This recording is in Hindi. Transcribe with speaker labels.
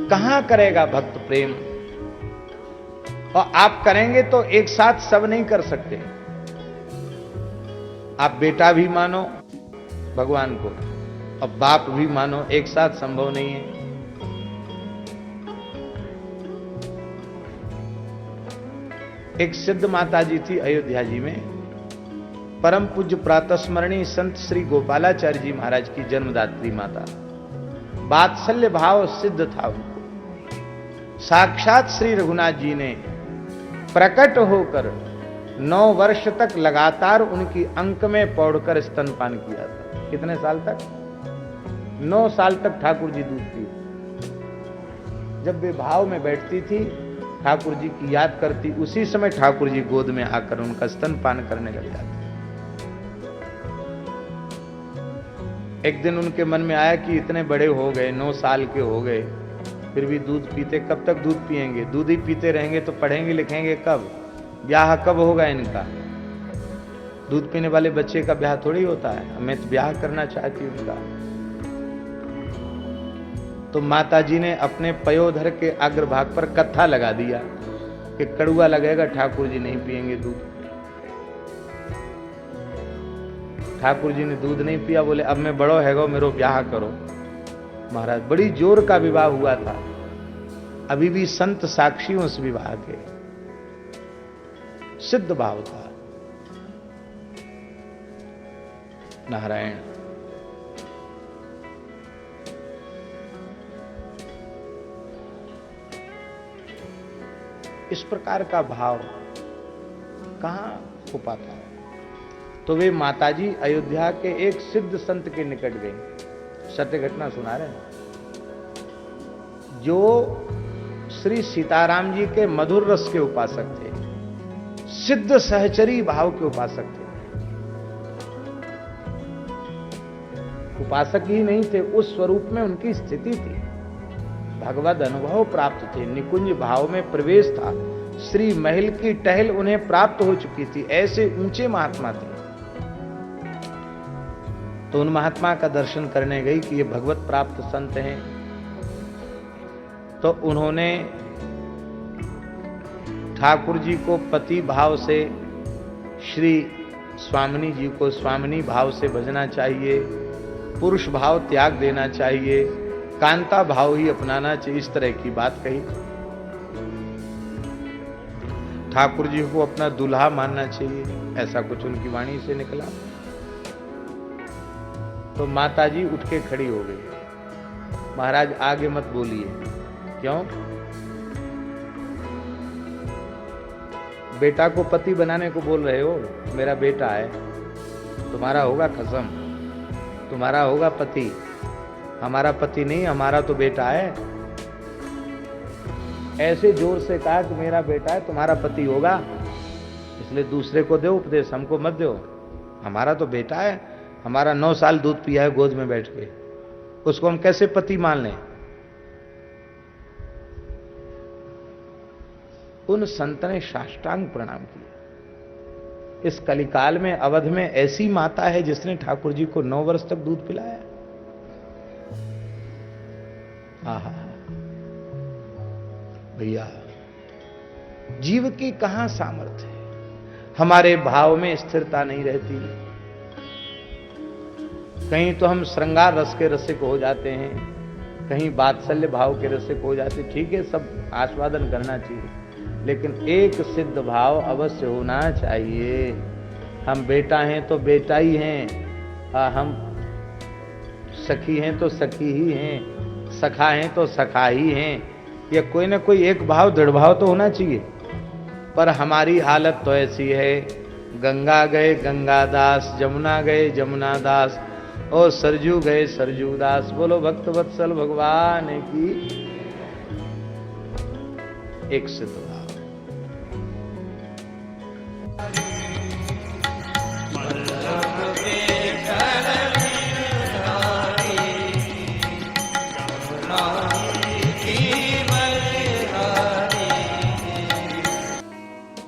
Speaker 1: कहां करेगा भक्त प्रेम? और आप करेंगे तो एक साथ सब नहीं कर सकते। आप बेटा भी मानो भगवान को और बाप भी मानो, एक साथ संभव नहीं है। एक सिद्ध माता जी थी अयोध्या जी में, परम पूज्य प्रातस्मरणीय संत श्री गोपालाचार्य जी महाराज की जन्मदात्री माता। वात्सल्य भाव सिद्ध था उनको। साक्षात श्री रघुनाथ जी ने प्रकट होकर 9 वर्ष तक लगातार उनकी अंक में पौड़कर स्तनपान किया था। कितने साल तक? 9 साल तक ठाकुर जी दूध पी। जब वे भाव में बैठती थी, ठाकुर जी की याद करती, उसी समय ठाकुर जी गोद में आकर उनका स्तनपान करने लग जाते। एक दिन उनके मन में आया कि इतने बड़े हो गए, 9 साल के हो गए, फिर भी दूध पीते, कब तक दूध पिएंगे? दूध ही पीते रहेंगे तो पढ़ेंगे लिखेंगे कब? ब्याह कब होगा इनका? दूध पीने वाले बच्चे का ब्याह थोड़ी होता है। मैं तो ब्याह करना चाहती हूं उनका। तो माता जी ने अपने पयोधर के अग्रभाग पर कत्था लगा दिया कि कड़ुआ लगेगा, ठाकुर जी नहीं पिएंगे दूध। ठाकुर जी ने दूध नहीं पिया, बोले अब मैं बड़ो हैगो, मेरो ब्याह करो। महाराज बड़ी जोर का विवाह हुआ था, अभी भी संत साक्षी उस विवाह के। सिद्ध भाव था। नारायण। इस प्रकार का भाव कहां हो पाता है? तो वे माताजी अयोध्या के एक सिद्ध संत के निकट गई। सत्य घटना सुना रहे हैं, जो श्री सीताराम जी के मधुर रस के उपासक थे, सिद्ध सहचरी भाव के उपासक थे। उपासक ही नहीं थे, उस स्वरूप में उनकी स्थिति थी। भगवद अनुभव प्राप्त थे, निकुंज भाव में प्रवेश था, श्री महल की टहल उन्हें प्राप्त हो चुकी थी। ऐसे ऊंचे महात्मा थे। तो उन महात्मा का दर्शन करने गई कि ये भगवत प्राप्त संत हैं। तो उन्होंने ठाकुर जी को पति भाव से, श्री स्वामिनी जी को स्वामिनी भाव से भजना चाहिए, पुरुष भाव त्याग देना चाहिए, कांता भाव ही अपनाना चाहिए, इस तरह की बात कही। ठाकुर जी को अपना दूल्हा मानना चाहिए, ऐसा कुछ उनकी वाणी से निकला। तो माताजी उठ के खड़ी हो गई। महाराज आगे मत बोलिए। क्यों? बेटा को पति बनाने को बोल रहे हो? मेरा बेटा है, तुम्हारा होगा खसम, तुम्हारा होगा पति, हमारा पति नहीं, हमारा तो बेटा है। ऐसे जोर से कहा कि मेरा बेटा है, तुम्हारा पति होगा, इसलिए दूसरे को दो उपदेश, हमको मत दो। हमारा तो बेटा है, हमारा 9 साल दूध पिया है गोद में बैठ के, उसको हम कैसे पति मान लें? उन संत ने साष्टांग प्रणाम किया। इस कलिकाल में अवध में ऐसी माता है जिसने ठाकुर जी को 9 वर्ष तक दूध पिलाया। आहा भैया, जीव की कहां सामर्थ्य है? हमारे भाव में स्थिरता नहीं रहती। कहीं तो हम श्रृंगार रस के रसिक हो जाते हैं, कहीं वात्सल्य भाव के रसिक हो जाते। ठीक है, सब आस्वादन करना चाहिए, लेकिन एक सिद्ध भाव अवश्य होना चाहिए। हम बेटा हैं तो बेटा ही हैं, हम सखी हैं तो सखी ही हैं, सखा हैं तो सखा ही हैं। या कोई ना कोई एक भाव, दृढ़ भाव तो होना चाहिए। पर हमारी हालत तो ऐसी है, गंगा गए गंगादास, जमुना गए जमुना दास, और सरजू गए सरजू दास। बोलो भक्त वत्सल भगवान की। एक सिद्ध भाव।